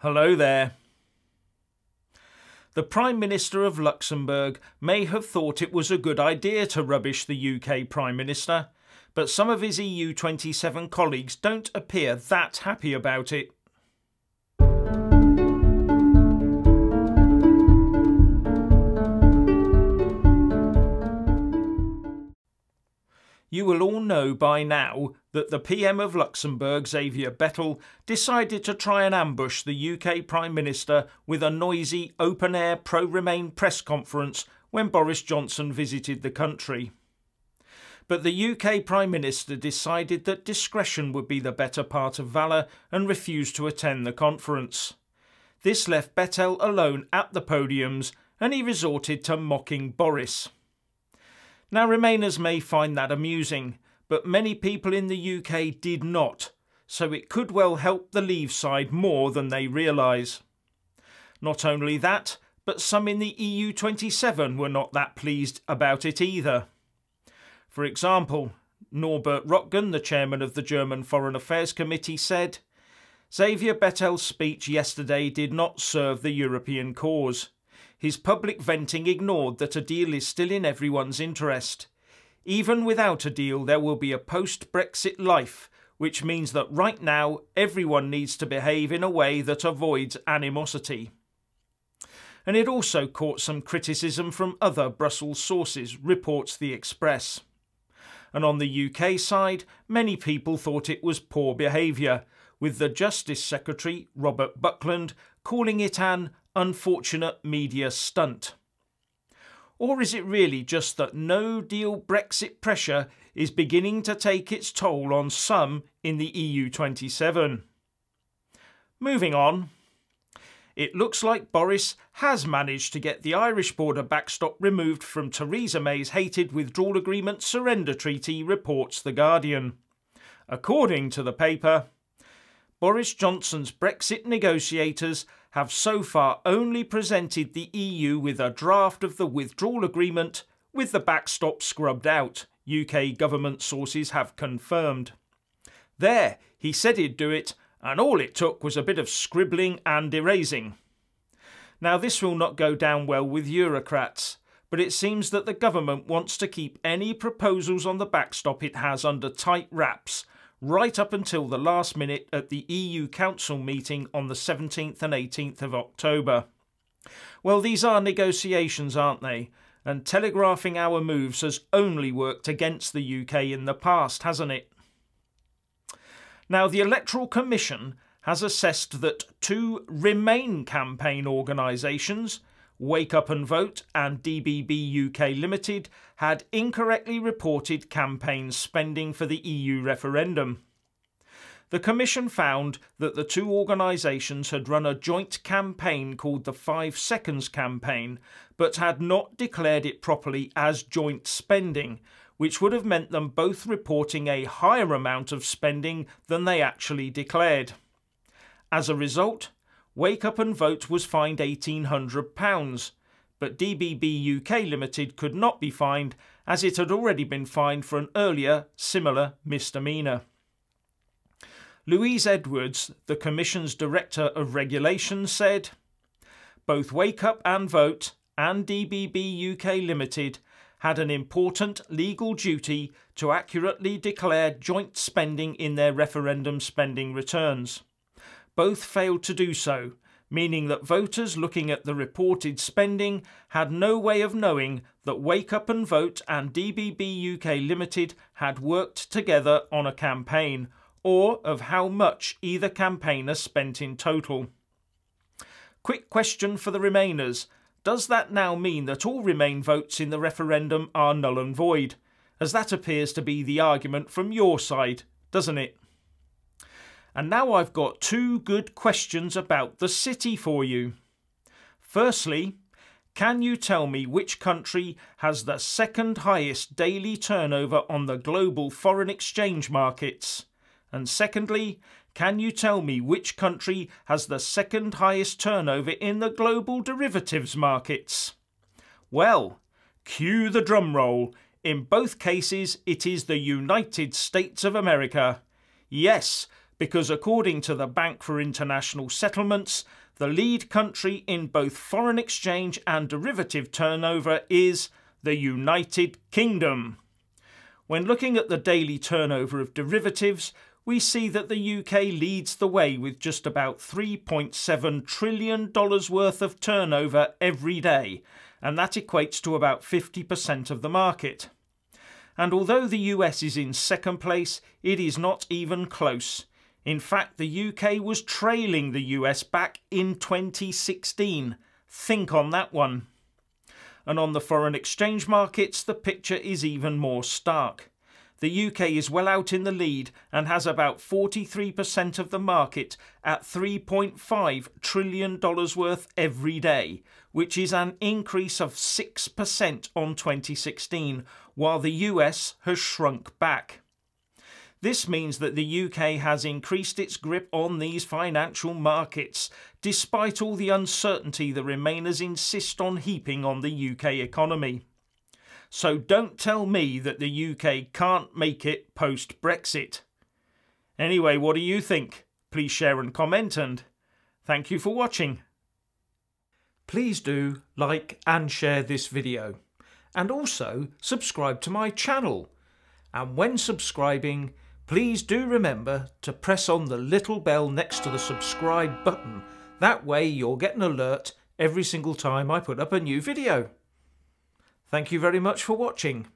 Hello there. The Prime Minister of Luxembourg may have thought it was a good idea to rubbish the UK Prime Minister, but some of his EU 27 colleagues don't appear that happy about it. You will all know by now that the PM of Luxembourg, Xavier Bettel, decided to try and ambush the UK Prime Minister with a noisy, open-air pro-Remain press conference when Boris Johnson visited the country. But the UK Prime Minister decided that discretion would be the better part of valour and refused to attend the conference. This left Bettel alone at the podiums, and he resorted to mocking Boris. Now, Remainers may find that amusing, but many people in the UK did not, so it could well help the Leave side more than they realise. Not only that, but some in the EU 27 were not that pleased about it either. For example, Norbert Rottgen, the chairman of the German Foreign Affairs Committee, said, "Xavier Bettel's speech yesterday did not serve the European cause. His public venting ignored that a deal is still in everyone's interest. Even without a deal, there will be a post-Brexit life, which means that right now everyone needs to behave in a way that avoids animosity." And it also caught some criticism from other Brussels sources, reports the Express. And on the UK side, many people thought it was poor behaviour, with the Justice Secretary, Robert Buckland, calling it an unfortunate media stunt. Or is it really just that no-deal Brexit pressure is beginning to take its toll on some in the EU 27? Moving on. It looks like Boris has managed to get the Irish border backstop removed from Theresa May's hated withdrawal agreement surrender treaty, reports The Guardian. According to the paper, Boris Johnson's Brexit negotiators have so far only presented the EU with a draft of the withdrawal agreement with the backstop scrubbed out, UK government sources have confirmed. There, he said he'd do it, and all it took was a bit of scribbling and erasing. Now, this will not go down well with Eurocrats, but it seems that the government wants to keep any proposals on the backstop it has under tight wraps, right up until the last minute at the EU Council meeting on the 17th and 18th of October. Well, these are negotiations, aren't they? And telegraphing our moves has only worked against the UK in the past, hasn't it? Now, the Electoral Commission has assessed that two Remain campaign organisations, Wake Up and Vote and DBB UK Limited, had incorrectly reported campaign spending for the EU referendum. The Commission found that the two organisations had run a joint campaign called the 5 Seconds campaign, but had not declared it properly as joint spending, which would have meant them both reporting a higher amount of spending than they actually declared. As a result, Wake Up and Vote was fined £1,800, but DBB UK Limited could not be fined as it had already been fined for an earlier, similar misdemeanour. Louise Edwards, the Commission's Director of Regulation, said, "Both Wake Up and Vote and DBB UK Limited had an important legal duty to accurately declare joint spending in their referendum spending returns. Both failed to do so, meaning that voters looking at the reported spending had no way of knowing that Wake Up and Vote and DBB UK Limited had worked together on a campaign, or of how much either campaigner spent in total." Quick question for the Remainers. Does that now mean that all Remain votes in the referendum are null and void? As that appears to be the argument from your side, doesn't it? And now I've got two good questions about the city for you. Firstly, can you tell me which country has the second highest daily turnover on the global foreign exchange markets? And secondly, can you tell me which country has the second highest turnover in the global derivatives markets? Well, cue the drum roll. In both cases, it is the United States of America. Yes, because according to the Bank for International Settlements, the lead country in both foreign exchange and derivative turnover is the United Kingdom. When looking at the daily turnover of derivatives, we see that the UK leads the way with just about $3.7 trillion worth of turnover every day, and that equates to about 50% of the market. And although the US is in second place, it is not even close. In fact, the UK was trailing the US back in 2016. Think on that one. And on the foreign exchange markets, the picture is even more stark. The UK is well out in the lead and has about 43% of the market at $3.5 trillion worth every day, which is an increase of 6% on 2016, while the US has shrunk back. This means that the UK has increased its grip on these financial markets, despite all the uncertainty the Remainers insist on heaping on the UK economy. So don't tell me that the UK can't make it post-Brexit. Anyway, what do you think? Please share and comment, and thank you for watching. Please do like and share this video, and also subscribe to my channel. And when subscribing, please do remember to press on the little bell next to the subscribe button. That way you'll get an alert every single time I put up a new video. Thank you very much for watching.